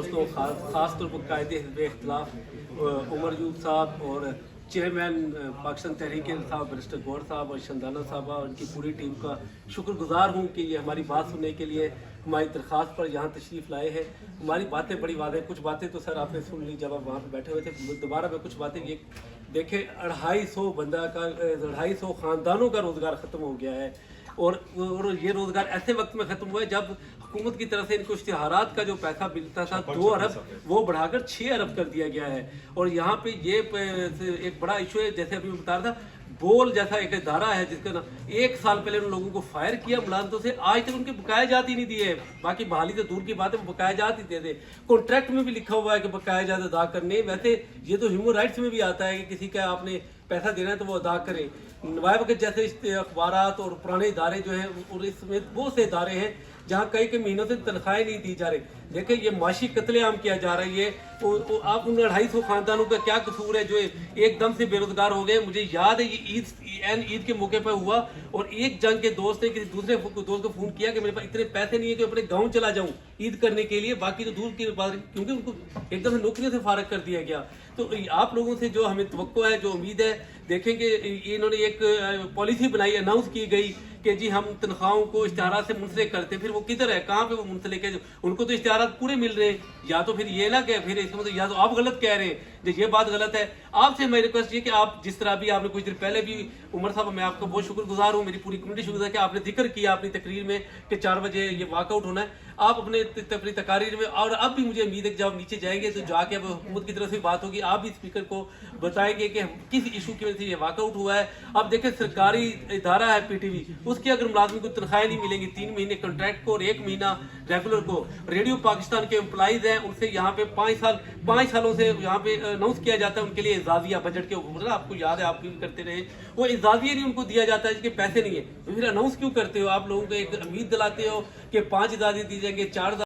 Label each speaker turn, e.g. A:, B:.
A: دوستوں خاص طور پر قائد حزب اختلاف عمر یوب صاحب اور چیئرمین پاکستان تحریک انصاف برسٹر گور صاحب اور شندانہ صاحبہ اور ان کی پوری ٹیم کا شکر گزار ہوں کہ یہ ہماری بات سننے کے لیے ہماری درخواست پر یہاں تشریف لائے ہیں. ہماری باتیں بڑی واضح، کچھ باتیں تو سر آپ نے سن لی جب آپ وہاں پہ بیٹھے ہوئے تھے. دوبارہ میں کچھ باتیں یہ دیکھیں، 250 بندہ کا 250 خاندانوں کا روزگار ختم ہو گیا ہے اور یہ روزگار ایسے وقت میں ختم ہوا ہے جب حکومت کی طرف سے ان کو اشتہارات کا جو پیسہ ملتا تھا 2 ارب وہ بڑھا کر 6 ارب کر دیا گیا ہے. اور یہاں پہ یہ ایک بڑا ایشو ہے، جیسے ابھی بتا رہا تھا بول جیسا ایک ادارہ ہے جس کا 1 سال پہلے ان لوگوں کو فائر کیا ملازمتوں سے، آج تک ان کے بقایا جات ہی نہیں دیے. باقی بحالی سے دور کی بات ہے، وہ بقایا جات ہی دے دے. کانٹریکٹ میں بھی لکھا ہوا ہے کہ بقایا جات ادا کرنے. ویسے یہ تو ہیومن رائٹس میں بھی آتا ہے کہ کسی کا آپ نے پیسہ دینا ہے تو وہ ادا کریں. نوائب وقت جیسے اخبارات اور پرانے ادارے جو ہیں اور اس میں بہت سے ادارے ہیں جہاں کئی مہینوں سے تنخواہیں نہیں دی جا رہی. دیکھیں یہ معاشی قتل عام کیا جا رہا ہے. یہ آپ ان 250 خاندانوں کا کیا قصور ہے جو ایک دم سے بے روزگار ہو گئے. مجھے یاد ہے یہ عید کے موقع پہ ہوا اور ایک جنگ کے دوست نے کسی دوسرے دوست کو فون کیا کہ میرے پاس اتنے پیسے نہیں ہیں کہ اپنے گاؤں چلا جاؤں عید کرنے کے لیے، باقی تو دور کی بات کیونکہ ان کو ایک دم سے نوکریوں سے فارغ کر دیا گیا. تو آپ لوگوں سے جو ہمیں توقع ہے، جو امید ہے، دیکھیں کہ انہوں نے ایک پالیسی بنائی، اناؤنس کی گئی کہ جی ہم تنخواہوں کو اشتہارات سے منسلک کرتے ہیں. پھر وہ کدھر ہے، کہاں پہ وہ منسلک ہے؟ ان کو تو اشتہارات پورے مل رہے ہیں. یا تو پھر یہ نہ کہ پھر اس میں یا تو آپ غلط کہہ رہے ہیں، یہ بات غلط ہے. آپ سے میری ریکویسٹ یہ کہ آپ جس طرح بھی آپ نے کچھ دیر پہلے بھی عمر صاحب، میں آپ کا بہت شکر گزار ہوں، میری پوری کمیونٹی شکر گزار ہے کہ آپ نے ذکر کیا اپنی تقریر میں کہ 4 بجے یہ واک آؤٹ ہونا ہے. آپ اپنے اپنی تقاریر میں، اور اب بھی مجھے امید ہے کہ جب نیچے جائیں گے تو جا کے اب حکومت کی طرف سے بات ہوگی، آپ بھی اسپیکر کو بتائیں گے کہ کس ایشو کی وجہ سے یہ واک آؤٹ ہوا ہے. اب دیکھیں سرکاری ادارہ ہے پی ٹی وی، اس کی اگر ملازم کو تنخواہیں نہیں ملیں گی 3 مہینے کنٹریکٹ کو اور 1 مہینہ ریگولر کو. ریڈیو پاکستان کے امپلائیز ہیں، ان سے یہاں پہ 5 سالوں سے یہاں پہ اناؤنس کیا جاتا ہے ان کے لیے اعزازیہ بجٹ کے اوپر. آپ کو یاد ہے، آپ بھی کرتے رہے، وہ اعزازیہ نہیں ان کو دیا جاتا ہے جس کے پیسے نہیں ہیں. تو پھر اناؤنس کیوں کرتے ہو؟ آپ لوگوں کو ایک امید دلاتے ہو کہ 5 اعزازیے دی جائیں گے، 4